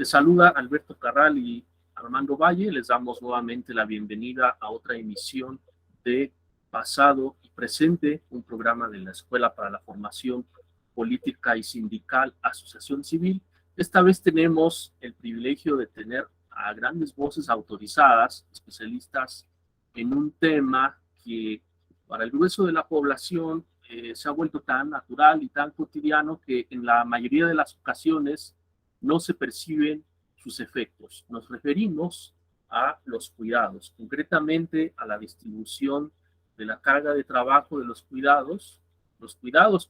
Les saluda Alberto Carral y Armando Valle. Les damos nuevamente la bienvenida a otra emisión de Pasado y Presente, un programa de la Escuela para la Formación Política y Sindical Asociación Civil. Esta vez tenemos el privilegio de tener a grandes voces autorizadas, especialistas en un tema que para el grueso de la población se ha vuelto tan natural y tan cotidiano que en la mayoría de las ocasiones no se perciben sus efectos. Nos referimos a los cuidados, concretamente a la distribución de la carga de trabajo de los cuidados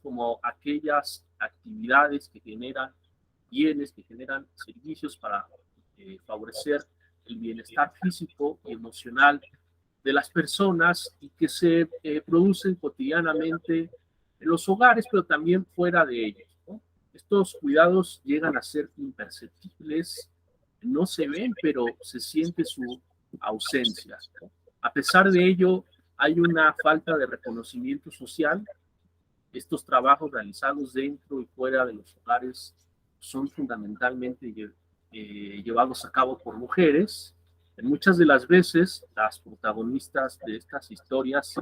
como aquellas actividades que generan bienes, que generan servicios para favorecer el bienestar físico y emocional de las personas y que se producen cotidianamente en los hogares, pero también fuera de ellos, ¿no? Estos cuidados llegan a ser imperceptibles, no se ven, pero se siente su ausencia, ¿no? A pesar de ello, hay una falta de reconocimiento social. Estos trabajos realizados dentro y fuera de los hogares son fundamentalmente llevados a cabo por mujeres. Muchas de las veces, las protagonistas de estas historias,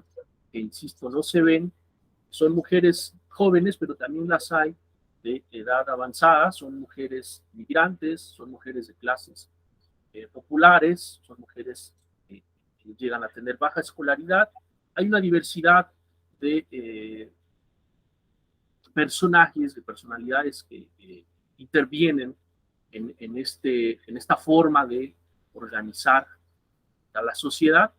que insisto, no se ven, son mujeres jóvenes, pero también las hay de edad avanzada, son mujeres migrantes, son mujeres de clases populares, son mujeres que llegan a tener baja escolaridad. Hay una diversidad de personajes, de personalidades que intervienen en esta forma de organizar a la sociedad.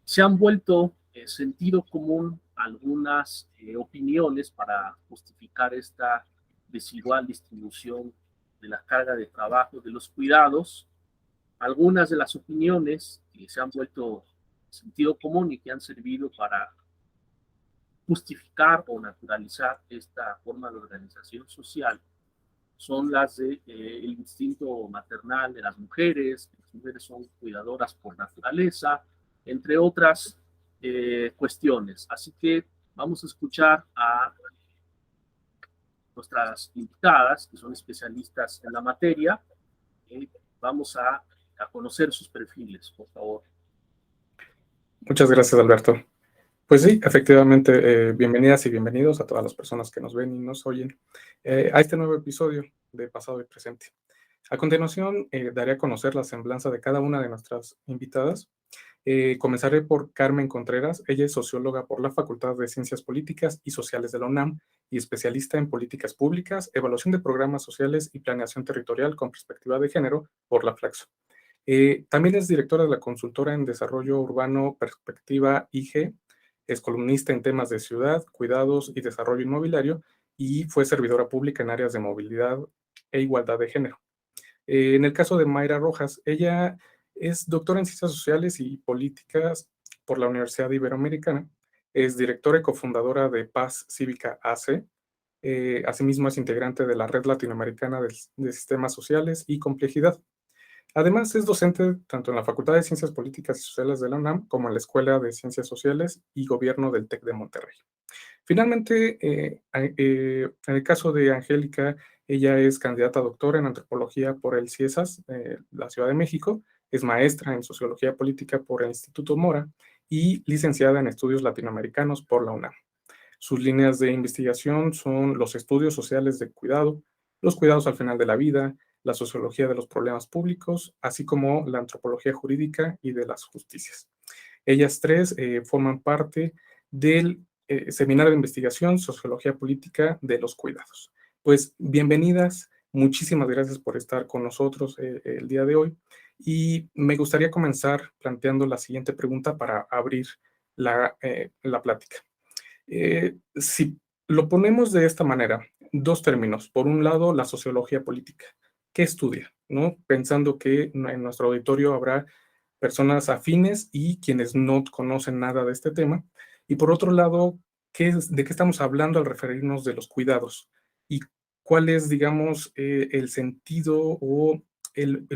Se han vuelto sentido común algunas opiniones para justificar esta desigual distribución de la carga de trabajo de los cuidados. Algunas de las opiniones que se han vuelto sentido común y que han servido para justificar o naturalizar esta forma de organización social son las de el instinto maternal de las mujeres son cuidadoras por naturaleza, entre otras cuestiones. Así que vamos a escuchar a nuestras invitadas, que son especialistas en la materia. Vamos a conocer sus perfiles, por favor. Muchas gracias, Alberto. Pues sí, efectivamente, bienvenidas y bienvenidos a todas las personas que nos ven y nos oyen a este nuevo episodio de Pasado y Presente. A continuación, daré a conocer la semblanza de cada una de nuestras invitadas. Comenzaré por Carmen Contreras. Ella es socióloga por la Facultad de Ciencias Políticas y Sociales de la UNAM y especialista en políticas públicas, evaluación de programas sociales y planeación territorial con perspectiva de género por la Flaxo. También es directora de la consultora en desarrollo urbano Perspectiva IG, es columnista en temas de ciudad, cuidados y desarrollo inmobiliario y fue servidora pública en áreas de movilidad e igualdad de género. En el caso de Mayra Rojas, ella es doctora en Ciencias Sociales y Políticas por la Universidad Iberoamericana, es directora y cofundadora de Paz Cívica AC, asimismo es integrante de la Red Latinoamericana de Sistemas Sociales y Complejidad. Además, es docente tanto en la Facultad de Ciencias Políticas y Sociales de la UNAM como en la Escuela de Ciencias Sociales y Gobierno del TEC de Monterrey. Finalmente, en el caso de Angélica, ella es candidata a doctora en antropología por el CIESAS, la Ciudad de México, es maestra en sociología política por el Instituto Mora y licenciada en estudios latinoamericanos por la UNAM. Sus líneas de investigación son los estudios sociales de cuidado, los cuidados al final de la vida, la sociología de los problemas públicos, así como la antropología jurídica y de las justicias. Ellas tres forman parte del Seminario de Investigación Sociología Política de los Cuidados. Pues bienvenidas, muchísimas gracias por estar con nosotros el día de hoy y me gustaría comenzar planteando la siguiente pregunta para abrir la plática. Si lo ponemos de esta manera, dos términos. Por un lado, la sociología política. ¿Qué estudia? ¿No? Pensando que en nuestro auditorio habrá personas afines y quienes no conocen nada de este tema. Y por otro lado, ¿de qué estamos hablando al referirnos de los cuidados? ¿Y cuál es, digamos, el sentido o el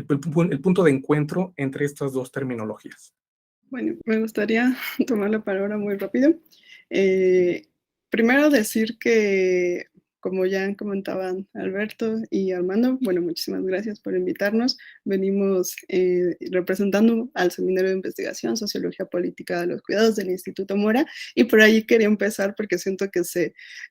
punto de encuentro entre estas dos terminologías? Bueno, me gustaría tomar la palabra muy rápido. Primero decir que como ya comentaban Alberto y Armando, bueno, muchísimas gracias por invitarnos. Venimos representando al Seminario de Investigación Sociología Política de los Cuidados del Instituto Mora, y por ahí quería empezar porque siento que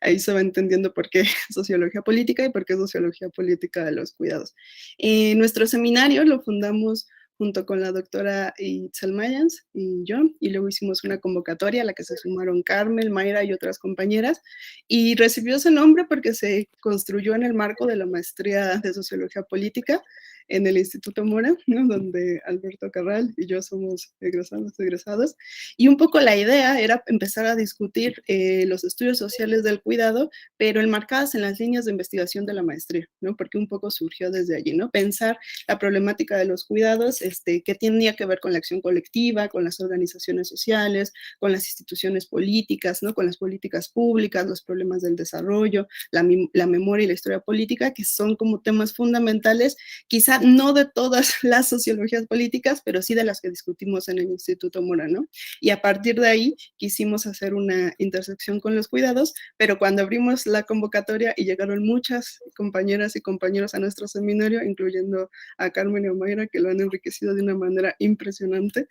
ahí se va entendiendo por qué Sociología Política y por qué Sociología Política de los Cuidados. Nuestro seminario lo fundamos junto con la doctora Itzel Mayans y yo, y luego hicimos una convocatoria a la que se sumaron Carmen, Mayra y otras compañeras, y recibió ese nombre porque se construyó en el marco de la maestría de Sociología Política en el Instituto Mora, ¿no? Donde Alberto Carral y yo somos egresados, y un poco la idea era empezar a discutir los estudios sociales del cuidado, pero enmarcadas en las líneas de investigación de la maestría, ¿no? Porque un poco surgió desde allí, ¿no? Pensar la problemática de los cuidados, que tenía que ver con la acción colectiva, con las organizaciones sociales, con las instituciones políticas, ¿no? Con las políticas públicas, los problemas del desarrollo, la memoria y la historia política, que son como temas fundamentales, quizá no de todas las sociologías políticas, pero sí de las que discutimos en el Instituto Mora, ¿no? Y a partir de ahí quisimos hacer una intersección con los cuidados, pero cuando abrimos la convocatoria y llegaron muchas compañeras y compañeros a nuestro seminario, incluyendo a Carmen y a Mayra, que lo han enriquecido de una manera impresionante,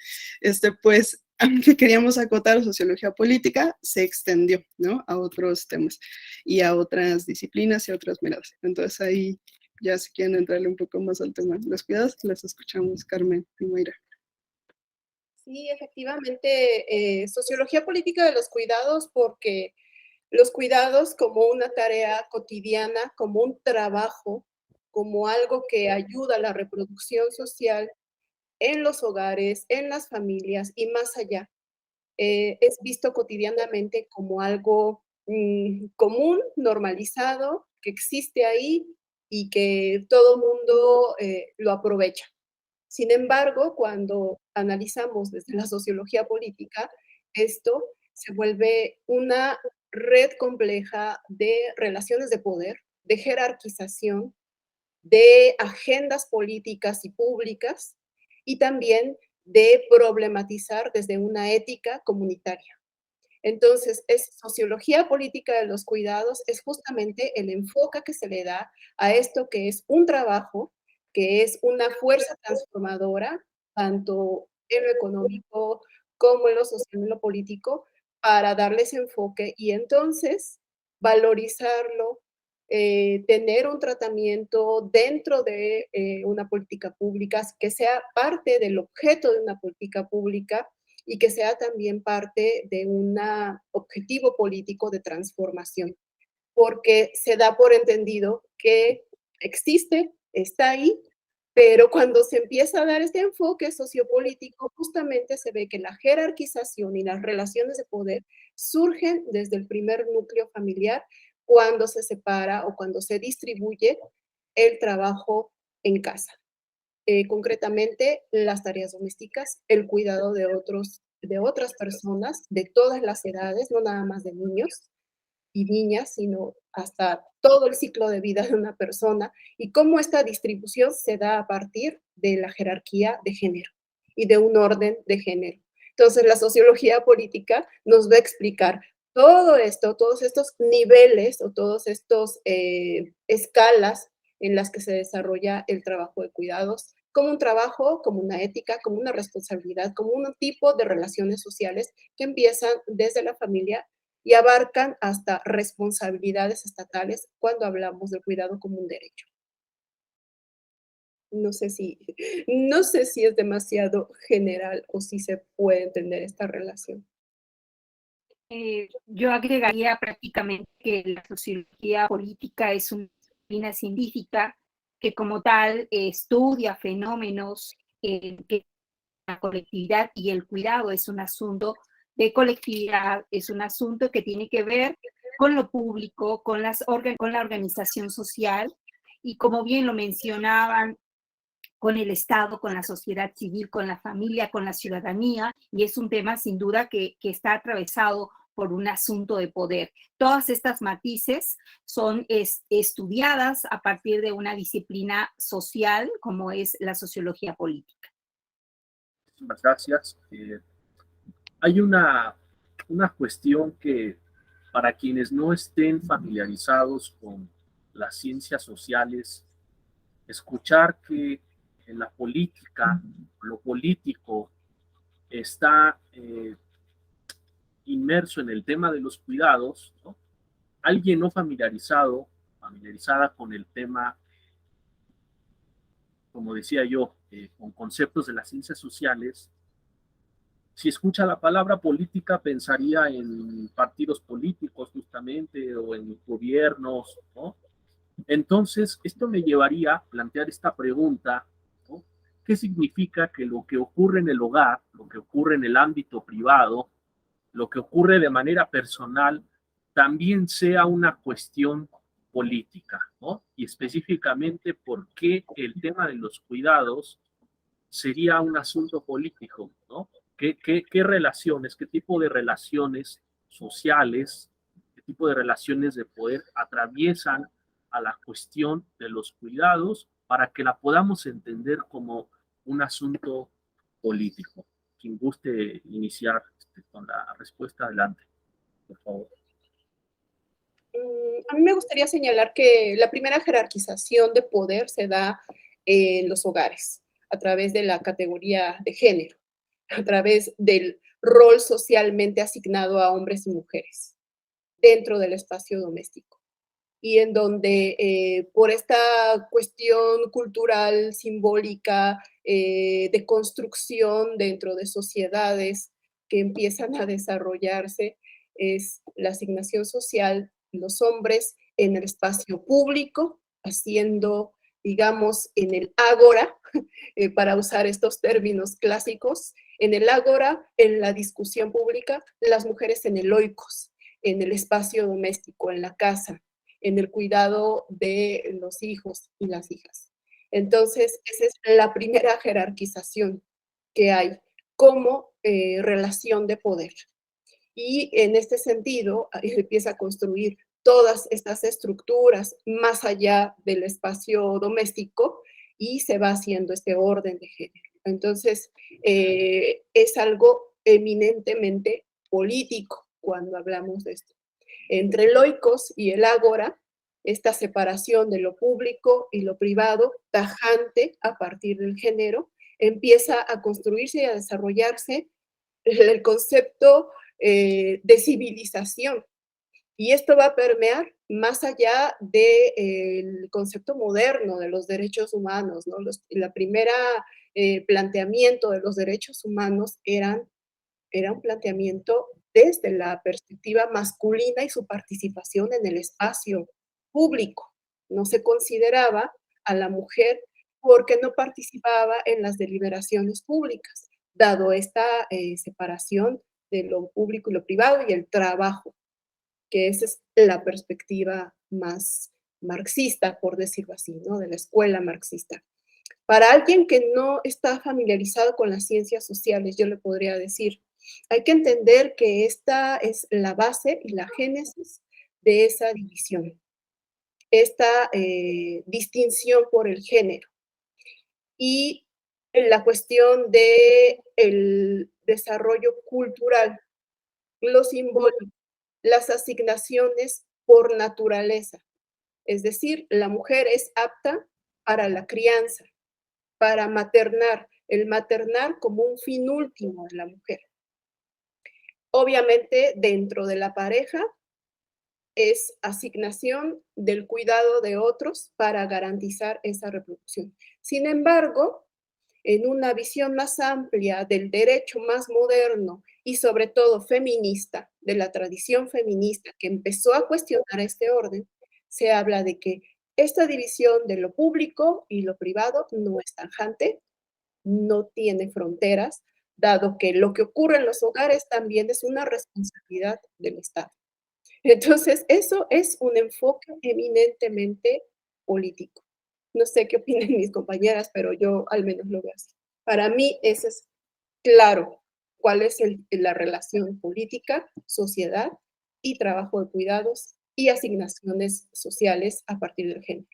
pues aunque queríamos acotar sociología política, se extendió, ¿no? A otros temas y a otras disciplinas y a otras miradas. Entonces ahí, ya si quieren entrarle un poco más al tema de los cuidados, las escuchamos, Carmen y Mayra. Sí, efectivamente, sociología política de los cuidados, porque los cuidados como una tarea cotidiana, como un trabajo, como algo que ayuda a la reproducción social en los hogares, en las familias y más allá, es visto cotidianamente como algo común, normalizado, que existe ahí y que todo mundo lo aprovecha. Sin embargo, cuando analizamos desde la sociología política, esto se vuelve una red compleja de relaciones de poder, de jerarquización, de agendas políticas y públicas, y también de problematizar desde una ética comunitaria. Entonces, sociología política de los cuidados es justamente el enfoque que se le da a esto que es un trabajo, que es una fuerza transformadora, tanto en lo económico como en lo social, en lo político, para darles enfoque y entonces valorizarlo, tener un tratamiento dentro de una política pública, que sea parte del objeto de una política pública y que sea también parte de un objetivo político de transformación, porque se da por entendido que existe, está ahí, pero cuando se empieza a dar este enfoque sociopolítico, justamente se ve que la jerarquización y las relaciones de poder surgen desde el primer núcleo familiar cuando se separa o cuando se distribuye el trabajo en casa. Concretamente, las tareas domésticas, el cuidado de otras personas, de todas las edades, no nada más de niños y niñas, sino hasta todo el ciclo de vida de una persona, y cómo esta distribución se da a partir de la jerarquía de género y de un orden de género. Entonces, la sociología política nos va a explicar todo esto, todos estos niveles o todos estos escalas en las que se desarrolla el trabajo de cuidados, como un trabajo, como una ética, como una responsabilidad, como un tipo de relaciones sociales que empiezan desde la familia y abarcan hasta responsabilidades estatales cuando hablamos del cuidado como un derecho. No sé si es demasiado general o si se puede entender esta relación. Yo agregaría prácticamente que la sociología política es una disciplina científica que como tal estudia fenómenos que la colectividad y el cuidado es un asunto de colectividad, es un asunto que tiene que ver con lo público, con la organización social y como bien lo mencionaban, con el Estado, con la sociedad civil, con la familia, con la ciudadanía, y es un tema sin duda que está atravesado por un asunto de poder. Todas estas matices son estudiadas a partir de una disciplina social como es la sociología política. Muchas gracias. Hay una cuestión que Para quienes no estén familiarizados con las ciencias sociales, escuchar que en la política, lo político está inmerso en el tema de los cuidados, ¿no? Alguien no familiarizada con el tema, como decía yo, con conceptos de las ciencias sociales, si escucha la palabra política pensaría en partidos políticos justamente o en gobiernos, ¿no? Entonces, esto me llevaría a plantear esta pregunta, ¿no? ¿Qué significa que lo que ocurre en el hogar, lo que ocurre en el ámbito privado, lo que ocurre de manera personal, también sea una cuestión política, ¿no? Y específicamente, ¿por qué el tema de los cuidados sería un asunto político, ¿no? ¿Qué relaciones, qué tipo de relaciones sociales, qué tipo de relaciones de poder atraviesan a la cuestión de los cuidados para que la podamos entender como un asunto político? Quien guste iniciar con la respuesta, adelante, por favor. A mí me gustaría señalar que la primera jerarquización de poder se da en los hogares, a través de la categoría de género, a través del rol socialmente asignado a hombres y mujeres dentro del espacio doméstico. Y en donde por esta cuestión cultural, simbólica, de construcción dentro de sociedades que empiezan a desarrollarse, es la asignación social de los hombres en el espacio público, haciendo, digamos, en el ágora, para usar estos términos clásicos, en el ágora, en la discusión pública, las mujeres en el oikos, en el espacio doméstico, en la casa, en el cuidado de los hijos y las hijas. Entonces, esa es la primera jerarquización que hay como relación de poder. Y en este sentido, empieza a construir todas estas estructuras más allá del espacio doméstico y se va haciendo este orden de género. Entonces, es algo eminentemente político cuando hablamos de esto. Entre el oikos y el ágora, esta separación de lo público y lo privado, tajante a partir del género, empieza a construirse y a desarrollarse el concepto de civilización. Y esto va a permear más allá del concepto moderno de los derechos humanos, ¿no? La primera planteamiento de los derechos humanos era un planteamiento desde la perspectiva masculina y su participación en el espacio público. No se consideraba a la mujer porque no participaba en las deliberaciones públicas, dado esta separación de lo público y lo privado y el trabajo, que esa es la perspectiva más marxista, por decirlo así, ¿no? De la escuela marxista. Para alguien que no está familiarizado con las ciencias sociales, yo le podría decir, hay que entender que esta es la base y la génesis de esa división, esta distinción por el género. Y en la cuestión del desarrollo cultural, lo simbólico, las asignaciones por naturaleza. Es decir, la mujer es apta para la crianza, para maternar, el maternar como un fin último de la mujer. Obviamente, dentro de la pareja es asignación del cuidado de otros para garantizar esa reproducción. Sin embargo, en una visión más amplia del derecho más moderno y sobre todo feminista, de la tradición feminista que empezó a cuestionar este orden, se habla de que esta división de lo público y lo privado no es tajante, no tiene fronteras, dado que lo que ocurre en los hogares también es una responsabilidad del Estado. Entonces, eso es un enfoque eminentemente político. No sé qué opinan mis compañeras, pero yo al menos lo veo así. Para mí, ese es claro cuál es la relación política, sociedad y trabajo de cuidados y asignaciones sociales a partir del género.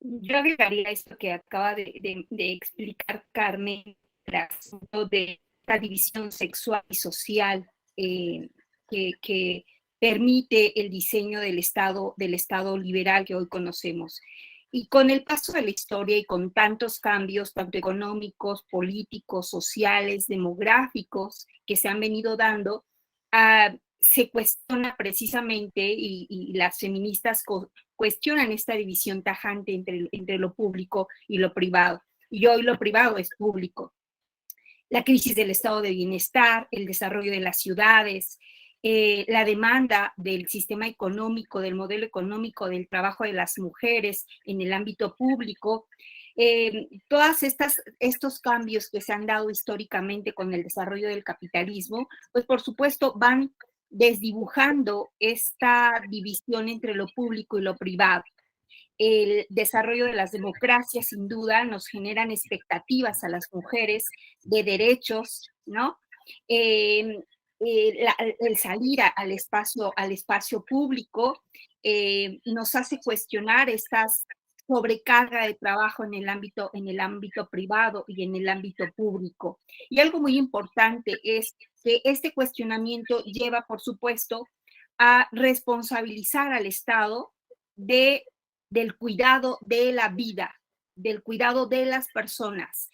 Yo agregaría esto que acaba de explicar Carmen, el asunto de la división sexual y social que permite el diseño del Estado liberal que hoy conocemos. Y con el paso de la historia y con tantos cambios, tanto económicos, políticos, sociales, demográficos, que se han venido dando, se cuestiona precisamente, y las feministas cuestionan esta división tajante entre lo público y lo privado. Y hoy lo privado es público. La crisis del estado de bienestar, el desarrollo de las ciudades, la demanda del sistema económico, del modelo económico, del trabajo de las mujeres en el ámbito público, todos estos cambios que se han dado históricamente con el desarrollo del capitalismo, pues por supuesto van desdibujando esta división entre lo público y lo privado. El desarrollo de las democracias, sin duda, nos generan expectativas a las mujeres de derechos, ¿no? El salir al espacio público nos hace cuestionar estas sobrecarga de trabajo en el ámbito privado y en el ámbito público. Y algo muy importante es que este cuestionamiento lleva, por supuesto, a responsabilizar al Estado del cuidado de la vida, del cuidado de las personas,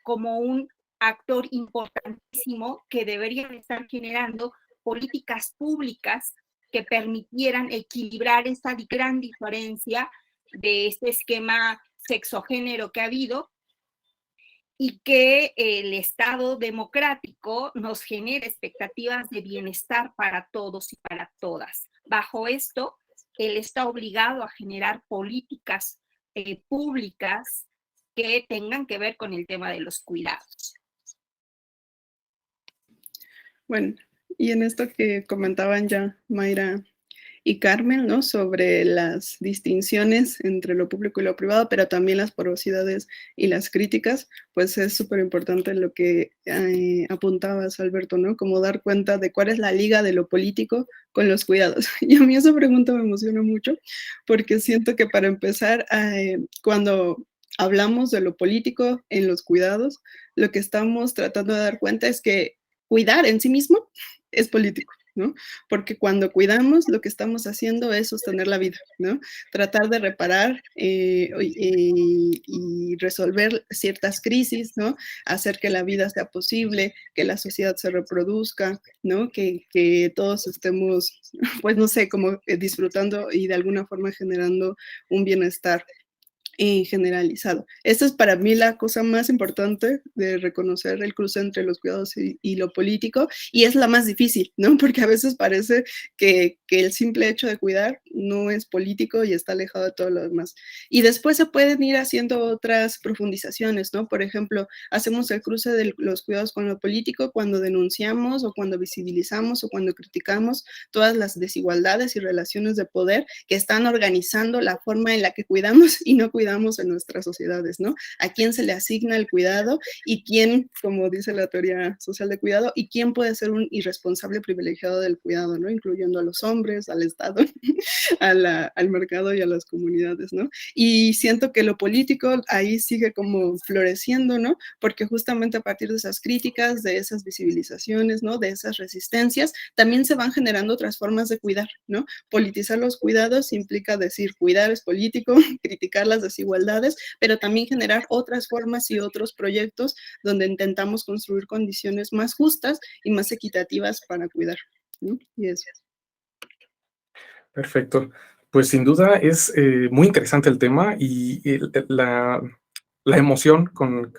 como un actor importantísimo que deberían estar generando políticas públicas que permitieran equilibrar esta gran diferencia de este esquema sexogénero que ha habido y que el Estado democrático nos genere expectativas de bienestar para todos y para todas. Bajo esto, él está obligado a generar políticas públicas que tengan que ver con el tema de los cuidados. Bueno, y en esto que comentaban ya Mayra y Carmen, ¿no? Sobre las distinciones entre lo público y lo privado, pero también las porosidades y las críticas, pues es súper importante lo que apuntabas, Alberto, ¿no? Como dar cuenta de cuál es la liga de lo político con los cuidados. Y a mí esa pregunta me emociona mucho, porque siento que para empezar, cuando hablamos de lo político en los cuidados, lo que estamos tratando de dar cuenta es que cuidar en sí mismo es político, ¿no? Porque cuando cuidamos, lo que estamos haciendo es sostener la vida, ¿no? Tratar de reparar y resolver ciertas crisis, ¿no? Hacer que la vida sea posible, que la sociedad se reproduzca, ¿no? Que todos estemos, pues no sé, como disfrutando y de alguna forma generando un bienestar generalizado. Esta es para mí la cosa más importante de reconocer el cruce entre los cuidados y lo político, y es la más difícil, ¿no? Porque a veces parece que el simple hecho de cuidar no es político y está alejado de todo lo demás. Y después se pueden ir haciendo otras profundizaciones, ¿no? Por ejemplo, hacemos el cruce de los cuidados con lo político cuando denunciamos o cuando visibilizamos o cuando criticamos todas las desigualdades y relaciones de poder que están organizando la forma en la que cuidamos y no cuidamos en nuestras sociedades, ¿no? A quién se le asigna el cuidado y quién, como dice la teoría social de cuidado, y quién puede ser un irresponsable privilegiado del cuidado, ¿no? Incluyendo a los hombres, al Estado, al mercado y a las comunidades, ¿no? Y siento que lo político ahí sigue como floreciendo, ¿no? Porque justamente a partir de esas críticas, de esas visibilizaciones, ¿no? De esas resistencias, también se van generando otras formas de cuidar, ¿no? Politizar los cuidados implica decir cuidar es político, criticar las desigualdades, pero también generar otras formas y otros proyectos donde intentamos construir condiciones más justas y más equitativas para cuidar, ¿no? Y eso. Perfecto. Pues sin duda es muy interesante el tema y la emoción con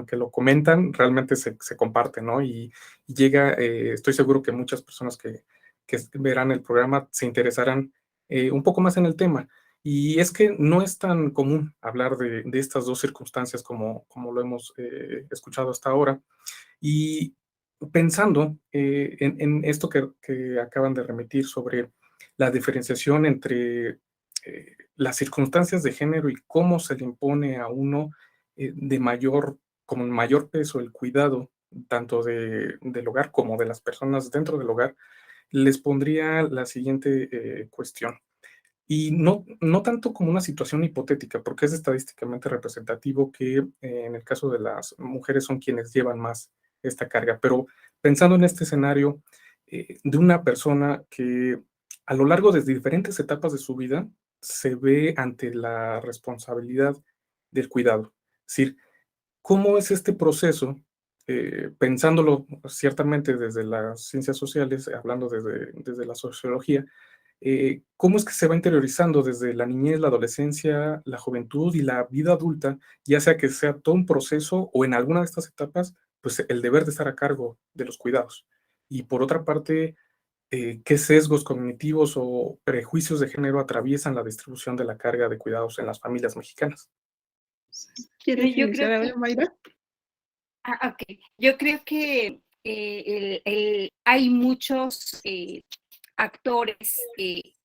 que lo comentan realmente se comparte, ¿no? Y llega, estoy seguro que muchas personas que verán el programa se interesarán un poco más en el tema. Y es que no es tan común hablar de estas dos circunstancias como lo hemos escuchado hasta ahora. Y pensando en esto que acaban de remitir sobre la diferenciación entre las circunstancias de género y cómo se le impone a uno con mayor peso el cuidado tanto del hogar como de las personas dentro del hogar, les pondría la siguiente cuestión. Y no tanto como una situación hipotética, porque es estadísticamente representativo que en el caso de las mujeres son quienes llevan más esta carga, pero pensando en este escenario, de una persona que a lo largo de diferentes etapas de su vida se ve ante la responsabilidad del cuidado. Es decir, ¿cómo es este proceso? Pensándolo ciertamente desde las ciencias sociales, hablando desde la sociología, ¿cómo es que se va interiorizando desde la niñez, la adolescencia, la juventud y la vida adulta, ya sea que sea todo un proceso o en alguna de estas etapas, pues el deber de estar a cargo de los cuidados? Y por otra parte, ¿qué sesgos cognitivos o prejuicios de género atraviesan la distribución de la carga de cuidados en las familias mexicanas? ¿Quieres Yo iniciar creo algo, Mayra? ok. Yo creo que hay muchos actores que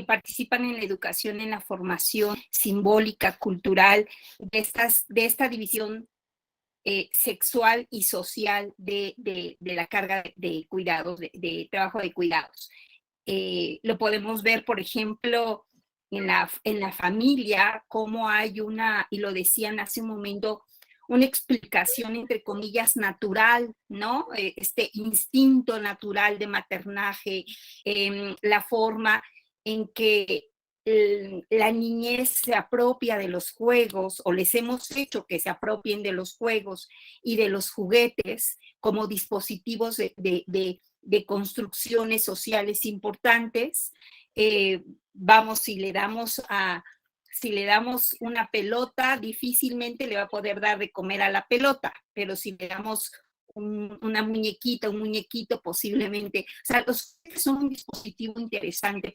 participan en la educación, en la formación simbólica, cultural, de esta división sexual y social de la carga de cuidados, de trabajo de cuidados. Lo podemos ver, por ejemplo, en la familia, cómo hay una, y lo decían hace un momento, una explicación, entre comillas, natural, ¿no? Este instinto natural de maternaje, la forma en que la niñez se apropia de los juegos, o les hemos hecho que se apropien de los juegos y de los juguetes como dispositivos de construcciones sociales importantes. Vamos, si le damos una pelota, difícilmente le va a poder dar de comer a la pelota, pero si le damos una muñequita, un muñequito, posiblemente. O sea, los juguetes son un dispositivo interesante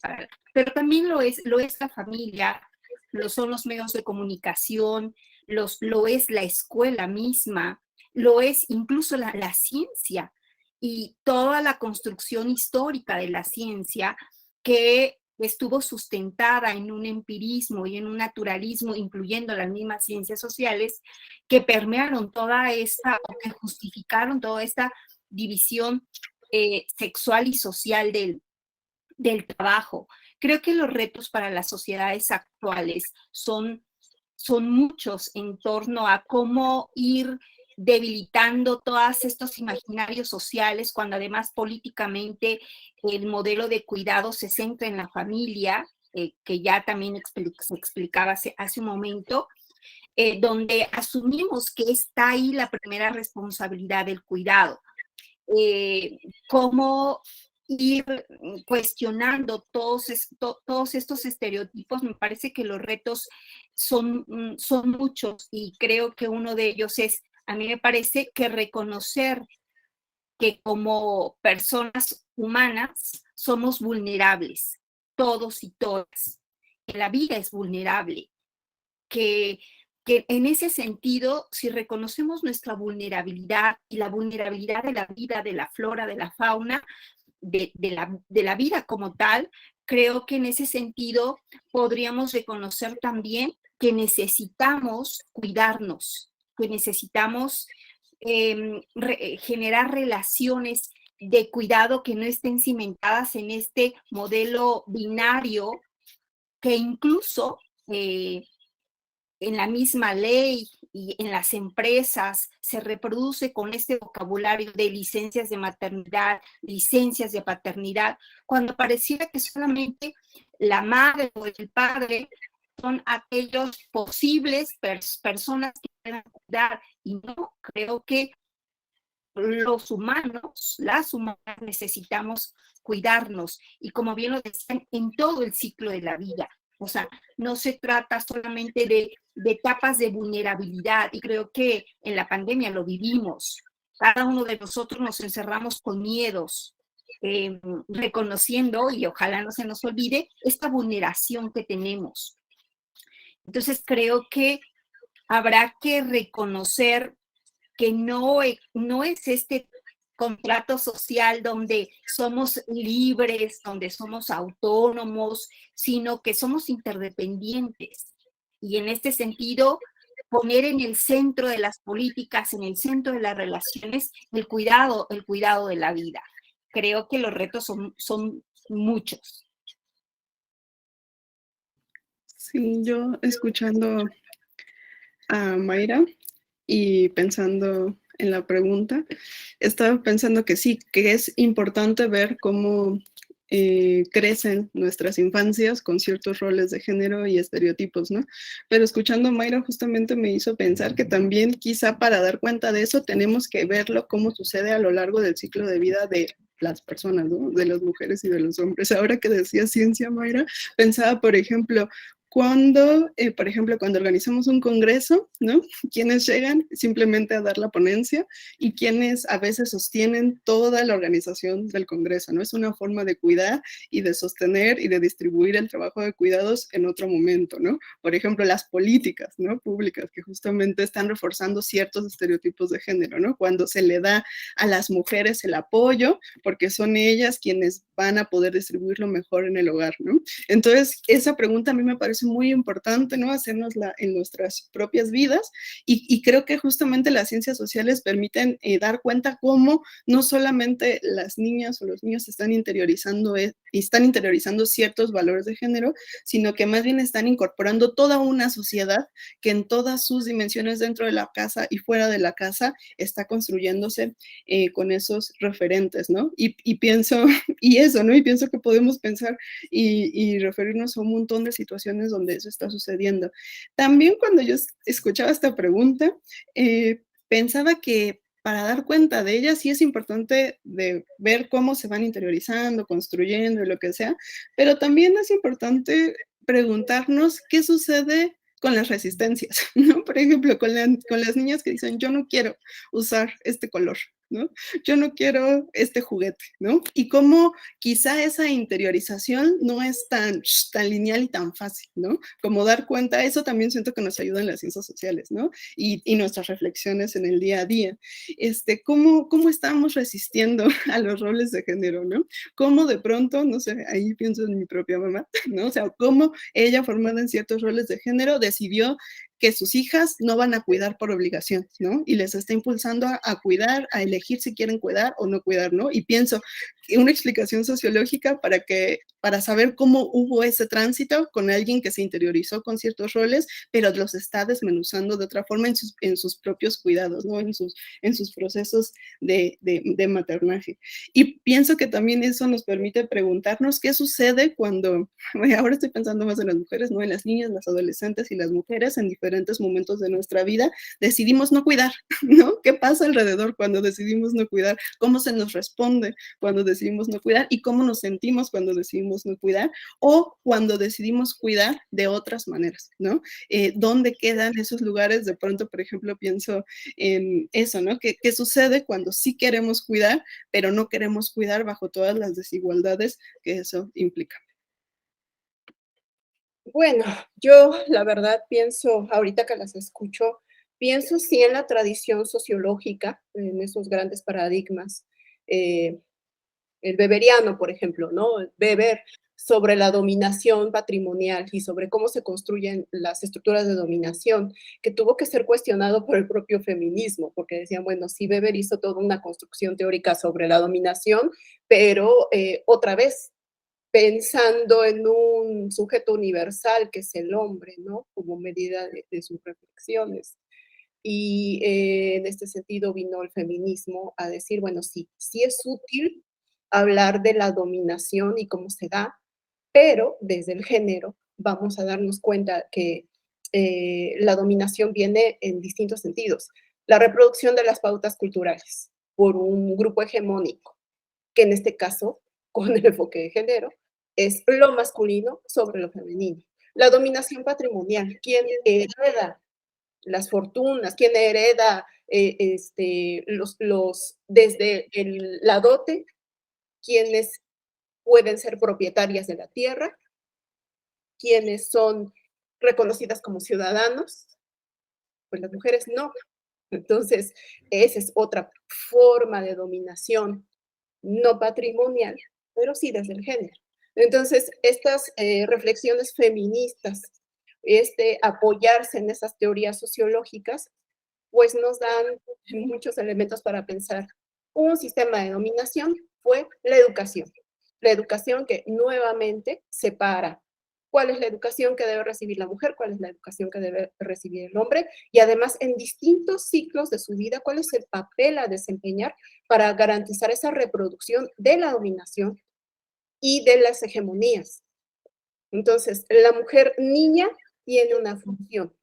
pero también lo es la familia, lo son los medios de comunicación, lo es la escuela misma, lo es incluso la ciencia y toda la construcción histórica de la ciencia que estuvo sustentada en un empirismo y en un naturalismo, incluyendo las mismas ciencias sociales, que permearon toda esta, o que justificaron toda esta división sexual y social del trabajo. Creo que los retos para las sociedades actuales son muchos en torno a cómo ir debilitando todos estos imaginarios sociales, cuando además políticamente el modelo de cuidado se centra en la familia, que ya también se explicaba hace un momento, donde asumimos que está ahí la primera responsabilidad del cuidado. Cómo ir cuestionando todos estos estereotipos. Me parece que los retos son muchos y creo que uno de ellos es, a mí me parece que reconocer que como personas humanas somos vulnerables, todos y todas, que la vida es vulnerable, que en ese sentido, si reconocemos nuestra vulnerabilidad y la vulnerabilidad de la vida, de la flora, de la fauna, de la vida como tal, creo que en ese sentido podríamos reconocer también que necesitamos cuidarnos, que necesitamos generar relaciones de cuidado que no estén cimentadas en este modelo binario que incluso en la misma ley y en las empresas se reproduce con este vocabulario de licencias de maternidad, licencias de paternidad, cuando pareciera que solamente la madre o el padre son aquellos posibles personas que puedan cuidar, y no, creo que los humanos, las humanas necesitamos cuidarnos, y como bien lo decían, en todo el ciclo de la vida. O sea, no se trata solamente de etapas de vulnerabilidad, y creo que en la pandemia lo vivimos. Cada uno de nosotros nos encerramos con miedos, reconociendo, y ojalá no se nos olvide, esta vulneración que tenemos. Entonces creo que habrá que reconocer que no es este contrato social donde somos libres, donde somos autónomos, sino que somos interdependientes. Y en este sentido, poner en el centro de las políticas, en el centro de las relaciones, el cuidado de la vida. Creo que los retos son muchos. Sí, yo escuchando a Mayra y pensando en la pregunta, estaba pensando que sí, que es importante ver cómo crecen nuestras infancias con ciertos roles de género y estereotipos, ¿no? Pero escuchando a Mayra justamente me hizo pensar que también quizá para dar cuenta de eso tenemos que verlo cómo sucede a lo largo del ciclo de vida de las personas, ¿no? De las mujeres y de los hombres. Ahora que decía ciencia, Mayra, pensaba, por ejemplo, por ejemplo, cuando organizamos un congreso, ¿no? Quienes llegan simplemente a dar la ponencia y quienes a veces sostienen toda la organización del congreso, ¿no? Es una forma de cuidar y de sostener y de distribuir el trabajo de cuidados en otro momento, ¿no? Por ejemplo, las políticas, ¿no? Públicas que justamente están reforzando ciertos estereotipos de género, ¿no? Cuando se le da a las mujeres el apoyo, porque son ellas quienes van a poder distribuirlo mejor en el hogar, ¿no? Entonces, esa pregunta a mí me parece muy importante, ¿no? Hacernosla en nuestras propias vidas y creo que justamente las ciencias sociales permiten dar cuenta cómo no solamente las niñas o los niños están interiorizando ciertos valores de género, sino que más bien están incorporando toda una sociedad que en todas sus dimensiones dentro de la casa y fuera de la casa está construyéndose con esos referentes, ¿no? Y pienso, y eso, ¿no? Y pienso que podemos pensar y referirnos a un montón de situaciones donde eso está sucediendo. También cuando yo escuchaba esta pregunta, pensaba que para dar cuenta de ella sí es importante de ver cómo se van interiorizando, construyendo y lo que sea, pero también es importante preguntarnos qué sucede con las resistencias, ¿no? Por ejemplo, con las niñas que dicen, yo no quiero usar este color, ¿no? Yo no quiero este juguete, ¿no? Y cómo quizá esa interiorización no es tan lineal y tan fácil, ¿no? Como dar cuenta, eso también siento que nos ayuda en las ciencias sociales, ¿no? Y nuestras reflexiones en el día a día. ¿Cómo estamos resistiendo a los roles de género, ¿no? Cómo de pronto, no sé, ahí pienso en mi propia mamá, ¿no? O sea, cómo ella formada en ciertos roles de género decidió que sus hijas no van a cuidar por obligación, ¿no? Y les está impulsando a cuidar, a elegir si quieren cuidar o no cuidar, ¿no? Y pienso que una explicación sociológica para saber cómo hubo ese tránsito con alguien que se interiorizó con ciertos roles, pero los está desmenuzando de otra forma en sus propios cuidados, ¿no? En sus procesos de maternaje. Y pienso que también eso nos permite preguntarnos qué sucede cuando, ahora estoy pensando más en las mujeres, ¿no? En las niñas, las adolescentes y las mujeres en diferentes momentos de nuestra vida, decidimos no cuidar, ¿no? ¿Qué pasa alrededor cuando decidimos no cuidar? ¿Cómo se nos responde cuando decidimos no cuidar? ¿Y cómo nos sentimos cuando decidimos no cuidar? O cuando decidimos cuidar de otras maneras, ¿no? ¿Dónde quedan esos lugares? De pronto, por ejemplo, pienso en eso, ¿no? ¿Qué sucede cuando sí queremos cuidar, pero no queremos cuidar bajo todas las desigualdades que eso implica? Bueno, yo la verdad pienso, ahorita que las escucho, pienso sí en la tradición sociológica, en esos grandes paradigmas, el weberiano, por ejemplo, ¿no? Weber sobre la dominación patrimonial y sobre cómo se construyen las estructuras de dominación, que tuvo que ser cuestionado por el propio feminismo, porque decían, bueno, sí, Weber hizo toda una construcción teórica sobre la dominación, pero otra vez, pensando en un sujeto universal que es el hombre, ¿no? Como medida de sus reflexiones. Y en este sentido vino el feminismo a decir, bueno, sí, sí es útil hablar de la dominación y cómo se da, pero desde el género vamos a darnos cuenta que la dominación viene en distintos sentidos. La reproducción de las pautas culturales por un grupo hegemónico, que en este caso, con el enfoque de género, es lo masculino sobre lo femenino. La dominación patrimonial, ¿quién hereda las fortunas? ¿Quién hereda desde la dote? ¿Quiénes pueden ser propietarias de la tierra? ¿Quiénes son reconocidas como ciudadanos? Pues las mujeres no. Entonces, esa es otra forma de dominación no patrimonial, pero sí desde el género. Entonces, estas reflexiones feministas, apoyarse en esas teorías sociológicas, pues nos dan muchos elementos para pensar. Un sistema de dominación fue la educación que nuevamente separa cuál es la educación que debe recibir la mujer, cuál es la educación que debe recibir el hombre, y además en distintos ciclos de su vida, cuál es el papel a desempeñar para garantizar esa reproducción de la dominación y de las hegemonías. Entonces, la mujer niña tiene una función,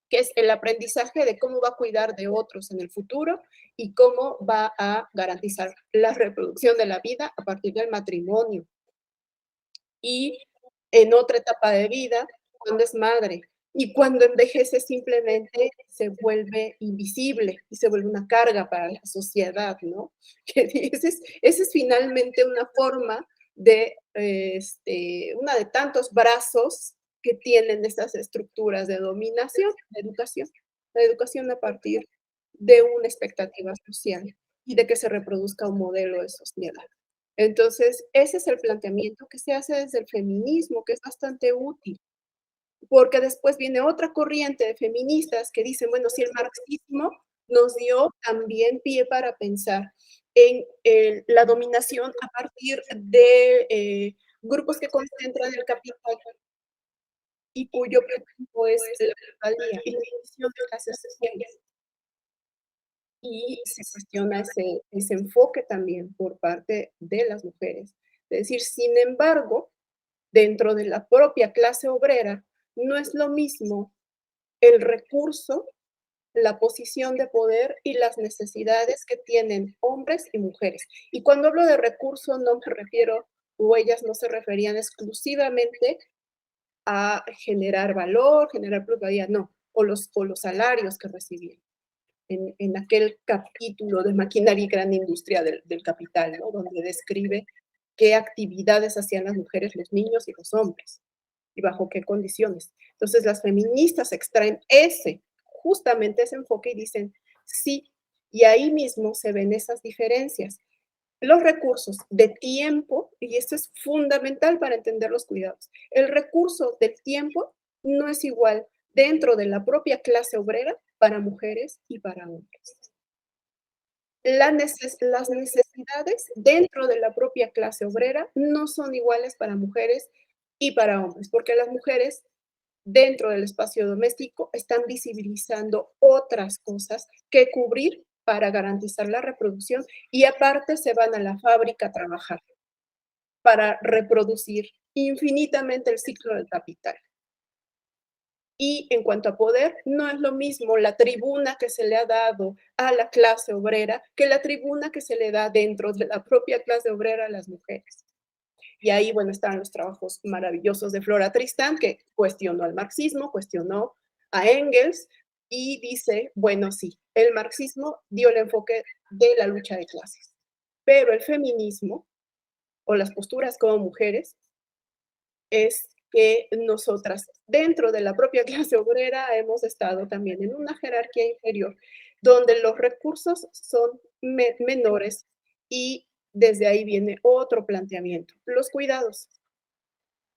que es el aprendizaje de cómo va a cuidar de otros en el futuro y cómo va a garantizar la reproducción de la vida a partir del matrimonio. Y en otra etapa de vida, cuando es madre, y cuando envejece simplemente se vuelve invisible y se vuelve una carga para la sociedad, ¿no? Esa es finalmente una forma de, una de tantos brazos que tienen estas estructuras de dominación, la educación a partir de una expectativa social y de que se reproduzca un modelo de sociedad. Entonces, ese es el planteamiento que se hace desde el feminismo, que es bastante útil, porque después viene otra corriente de feministas que dicen, bueno, si el marxismo nos dio también pie para pensar en la dominación a partir de grupos que concentran el capital y cuyo objetivo es la plusvalía y la división de clases sociales. Y se cuestiona ese enfoque también por parte de las mujeres. Es decir, sin embargo, dentro de la propia clase obrera, no es lo mismo el recurso, la posición de poder y las necesidades que tienen hombres y mujeres. Y cuando hablo de recurso no me refiero, o ellas no se referían exclusivamente a generar valor, generar plusvalía, no, o los salarios que recibían. En aquel capítulo de Maquinaria y Gran Industria del Capital, ¿no? Donde describe qué actividades hacían las mujeres, los niños y los hombres, y bajo qué condiciones. Entonces, las feministas extraen justamente ese enfoque y dicen, sí, y ahí mismo se ven esas diferencias. Los recursos de tiempo, y esto es fundamental para entender los cuidados, el recurso del tiempo no es igual dentro de la propia clase obrera para mujeres y para hombres. Las necesidades dentro de la propia clase obrera no son iguales para mujeres y para hombres, porque las mujeres dentro del espacio doméstico están visibilizando otras cosas que cubrir para garantizar la reproducción y aparte se van a la fábrica a trabajar para reproducir infinitamente el ciclo del capital. Y en cuanto a poder, no es lo mismo la tribuna que se le ha dado a la clase obrera que la tribuna que se le da dentro de la propia clase obrera a las mujeres. Y ahí, bueno, están los trabajos maravillosos de Flora Tristán, que cuestionó al marxismo, cuestionó a Engels y dice, bueno, sí, el marxismo dio el enfoque de la lucha de clases, pero el feminismo o las posturas como mujeres es que nosotras dentro de la propia clase obrera hemos estado también en una jerarquía inferior, donde los recursos son menores y desde ahí viene otro planteamiento. Los cuidados.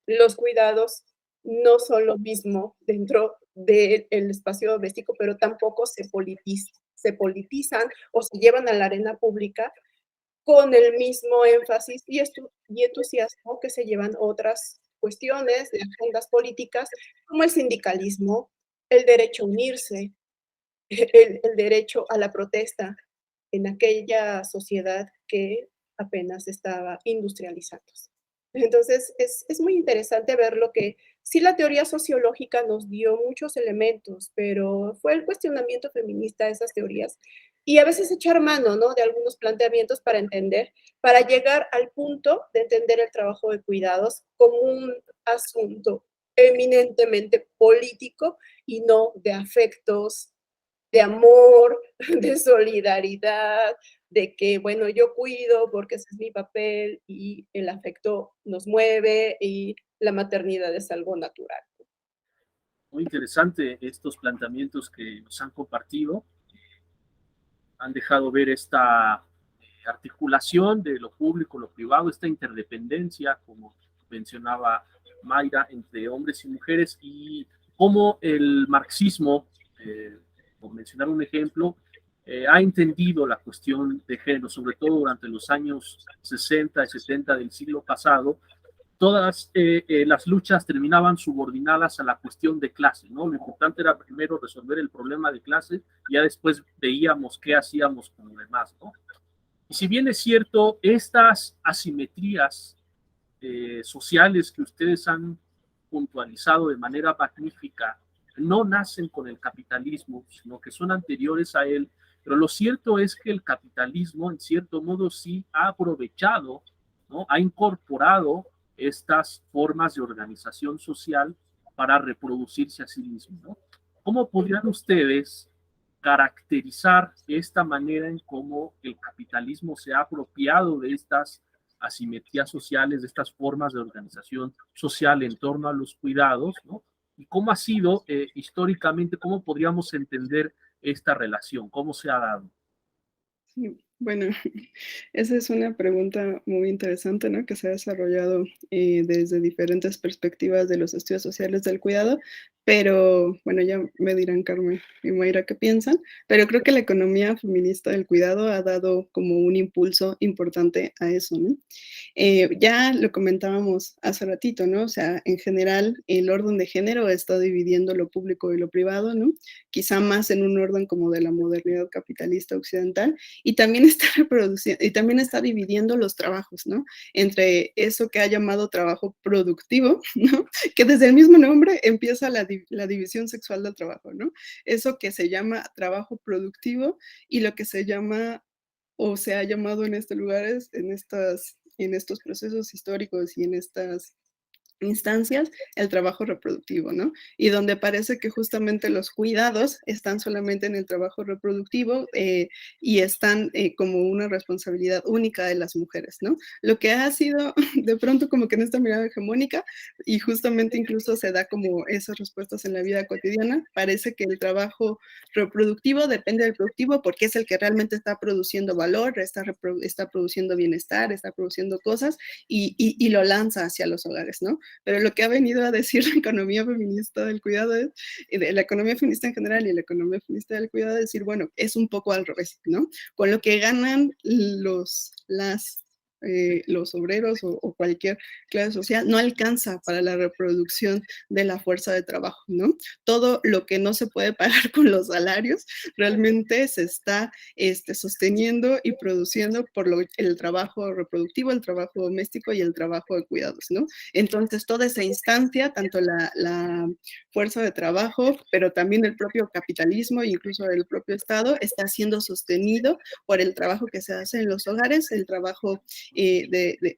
Los cuidados no son lo mismo dentro del espacio doméstico, pero tampoco se politizan o se llevan a la arena pública con el mismo énfasis y entusiasmo que se llevan otras cuestiones de agendas políticas como el sindicalismo, el derecho a unirse, el derecho a la protesta en aquella sociedad que apenas estaba industrializándose. Entonces, es muy interesante ver lo que sí la teoría sociológica nos dio muchos elementos, pero fue el cuestionamiento feminista de esas teorías y a veces echar mano, ¿no?, de algunos planteamientos para entender, para llegar al punto de entender el trabajo de cuidados como un asunto eminentemente político y no de afectos, de amor, de solidaridad, de que, bueno, yo cuido porque ese es mi papel y el afecto nos mueve y la maternidad es algo natural. Muy interesante estos planteamientos que nos han compartido. Han dejado ver esta articulación de lo público, lo privado, esta interdependencia, como mencionaba Mayra, entre hombres y mujeres, y cómo el marxismo, por mencionar un ejemplo, ha entendido la cuestión de género, sobre todo durante los años 60 y 70 del siglo pasado, todas las luchas terminaban subordinadas a la cuestión de clase, ¿no? Lo importante era primero resolver el problema de clase y ya después veíamos qué hacíamos con lo demás, ¿no? Y si bien es cierto, estas asimetrías sociales que ustedes han puntualizado de manera magnífica no nacen con el capitalismo, sino que son anteriores a él, pero lo cierto es que el capitalismo, en cierto modo, sí ha aprovechado, ¿no? Ha incorporado estas formas de organización social para reproducirse a sí mismo, ¿no? ¿Cómo podrían ustedes caracterizar esta manera en cómo el capitalismo se ha apropiado de estas asimetrías sociales, de estas formas de organización social en torno a los cuidados, ¿no? Y cómo ha sido históricamente, cómo podríamos entender esta relación, cómo se ha dado? Sí, bueno, esa es una pregunta muy interesante, ¿no? Que se ha desarrollado desde diferentes perspectivas de los estudios sociales del cuidado, pero bueno, ya me dirán Carmen y Mayra qué piensan, pero creo que la economía feminista del cuidado ha dado como un impulso importante a eso, ¿no? Ya lo comentábamos hace ratito, ¿no? O sea, en general el orden de género está dividiendo lo público y lo privado, ¿no? Quizá más en un orden como de la modernidad capitalista occidental, y también está reproduciendo, y también está dividiendo los trabajos, ¿no? Entre eso que ha llamado trabajo productivo, ¿no? Que desde el mismo nombre empieza la división sexual del trabajo, ¿no? Eso que se llama trabajo productivo y lo que se llama o se ha llamado en estos lugares, en estos procesos históricos y en estas instancias, el trabajo reproductivo, ¿no? Y donde parece que justamente los cuidados están solamente en el trabajo reproductivo y están como una responsabilidad única de las mujeres, ¿no? Lo que ha sido de pronto como que en esta mirada hegemónica y justamente incluso se da como esas respuestas en la vida cotidiana, parece que el trabajo reproductivo depende del productivo porque es el que realmente está produciendo valor, está produciendo bienestar, está produciendo cosas y lo lanza hacia los hogares, ¿no? Pero lo que ha venido a decir la economía feminista del cuidado es, de la economía feminista en general y la economía feminista del cuidado, es decir, bueno, es un poco al revés, ¿no? Con lo que ganan los obreros o cualquier clase social, no alcanza para la reproducción de la fuerza de trabajo, ¿no? Todo lo que no se puede pagar con los salarios realmente se está sosteniendo y produciendo por el trabajo reproductivo, el trabajo doméstico y el trabajo de cuidados, ¿no? Entonces, toda esa instancia, tanto la fuerza de trabajo, pero también el propio capitalismo e incluso el propio Estado, está siendo sostenido por el trabajo que se hace en los hogares, el trabajo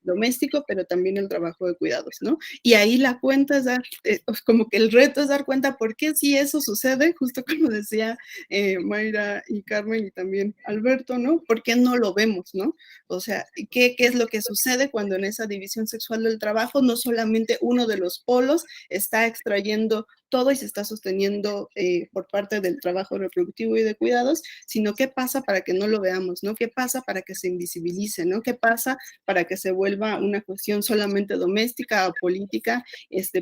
doméstico, pero también el trabajo de cuidados, ¿no? Y ahí la cuenta es dar, como que el reto es dar cuenta por qué si eso sucede, justo como decía Mayra y Carmen y también Alberto, ¿no? ¿Por qué no lo vemos, ¿no? O sea, ¿qué es lo que sucede cuando en esa división sexual del trabajo no solamente uno de los polos está extrayendo todo y se está sosteniendo por parte del trabajo reproductivo y de cuidados, sino qué pasa para que no lo veamos, ¿no? ¿Qué pasa para que se invisibilice, ¿no? ¿Qué pasa para que se vuelva una cuestión solamente doméstica o política,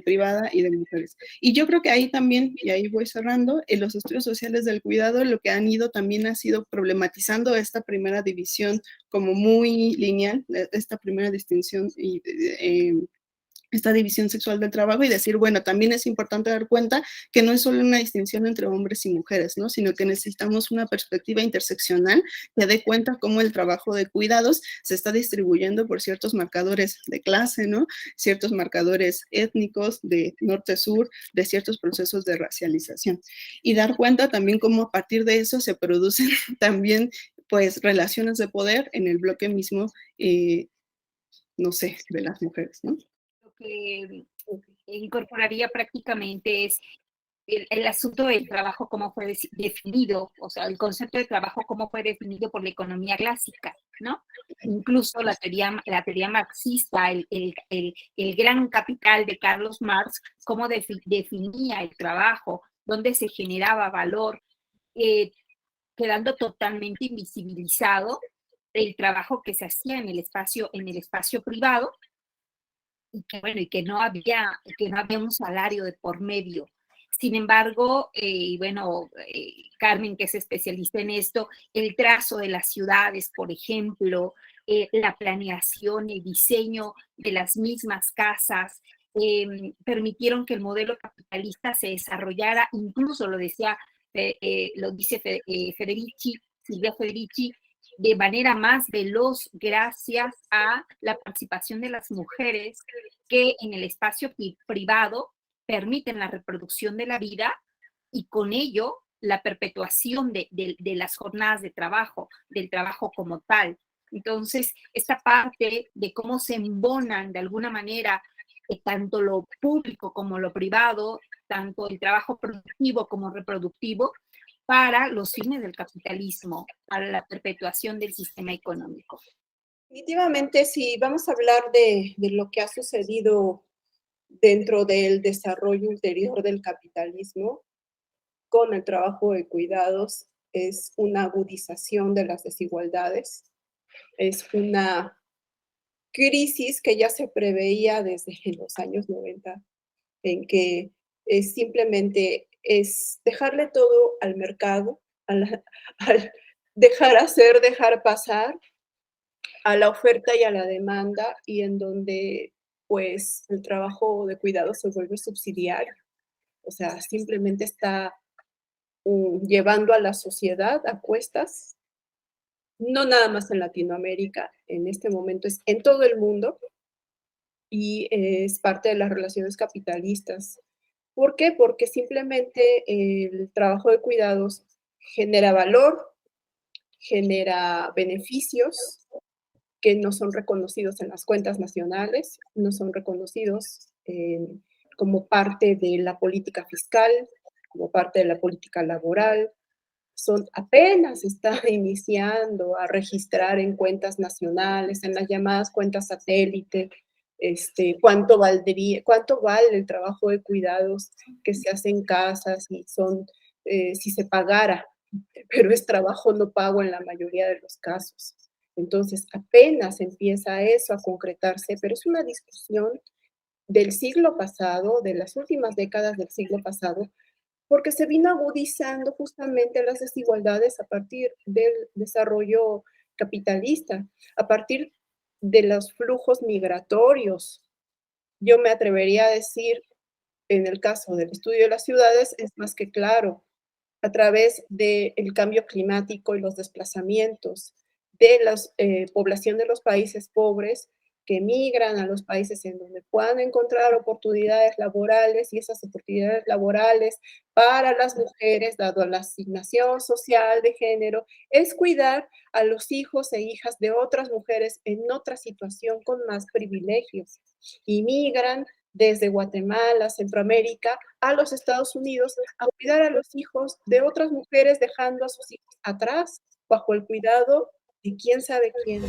privada y de mujeres? Y yo creo que ahí también, y ahí voy cerrando, en los estudios sociales del cuidado lo que han ido también ha sido problematizando esta primera división como muy lineal, esta primera distinción y esta división sexual del trabajo y decir, bueno, también es importante dar cuenta que no es solo una distinción entre hombres y mujeres, ¿no? Sino que necesitamos una perspectiva interseccional que dé cuenta cómo el trabajo de cuidados se está distribuyendo por ciertos marcadores de clase, ¿no? Ciertos marcadores étnicos de norte-sur, de ciertos procesos de racialización. Y dar cuenta también cómo a partir de eso se producen también, pues, relaciones de poder en el bloque mismo, no sé, de las mujeres, ¿no? Que incorporaría prácticamente es el asunto del trabajo, cómo fue definido, o sea, el concepto de trabajo, cómo fue definido por la economía clásica, ¿no? Incluso la teoría marxista, el gran capital de Carlos Marx, cómo definía el trabajo, dónde se generaba valor, quedando totalmente invisibilizado el trabajo que se hacía en el espacio privado, y que, bueno, y que no había un salario de por medio. Sin embargo, Carmen, que es especialista en esto, el trazo de las ciudades, por ejemplo, la planeación, el diseño de las mismas casas, permitieron que el modelo capitalista se desarrollara, incluso lo dice Silvia Federici, de manera más veloz gracias a la participación de las mujeres que en el espacio privado permiten la reproducción de la vida y con ello la perpetuación de las jornadas de trabajo, del trabajo como tal. Entonces, esta parte de cómo se embonan de alguna manera tanto lo público como lo privado, tanto el trabajo productivo como reproductivo, para los fines del capitalismo, para la perpetuación del sistema económico. Definitivamente, si vamos a hablar de lo que ha sucedido dentro del desarrollo ulterior del capitalismo, con el trabajo de cuidados, es una agudización de las desigualdades, es una crisis que ya se preveía desde los años 90, en que simplemente es dejarle todo al mercado, al dejar hacer, dejar pasar, a la oferta y a la demanda, y en donde pues el trabajo de cuidados se vuelve subsidiario. O sea, simplemente está llevando a la sociedad a cuestas, no nada más en Latinoamérica, en este momento es en todo el mundo, y es parte de las relaciones capitalistas. ¿Por qué? Porque simplemente el trabajo de cuidados genera valor, genera beneficios que no son reconocidos en las cuentas nacionales, no son reconocidos como parte de la política fiscal, como parte de la política laboral. Apenas está iniciando a registrar en cuentas nacionales, en las llamadas cuentas satélite, cuánto vale el trabajo de cuidados que se hace en casas, si se pagara, pero es trabajo no pago en la mayoría de los casos. Entonces, apenas empieza eso a concretarse, pero es una discusión del siglo pasado, de las últimas décadas del siglo pasado, porque se vino agudizando justamente las desigualdades a partir del desarrollo capitalista, a partir de los flujos migratorios. Yo me atrevería a decir, en el caso del estudio de las ciudades, es más que claro, a través del cambio climático y los desplazamientos de la población de los países pobres que migran a los países en donde puedan encontrar oportunidades laborales, y esas oportunidades laborales para las mujeres, dado la asignación social de género, es cuidar a los hijos e hijas de otras mujeres en otra situación con más privilegios. Y migran desde Guatemala, Centroamérica, a los Estados Unidos, a cuidar a los hijos de otras mujeres, dejando a sus hijos atrás, bajo el cuidado de quién sabe quién.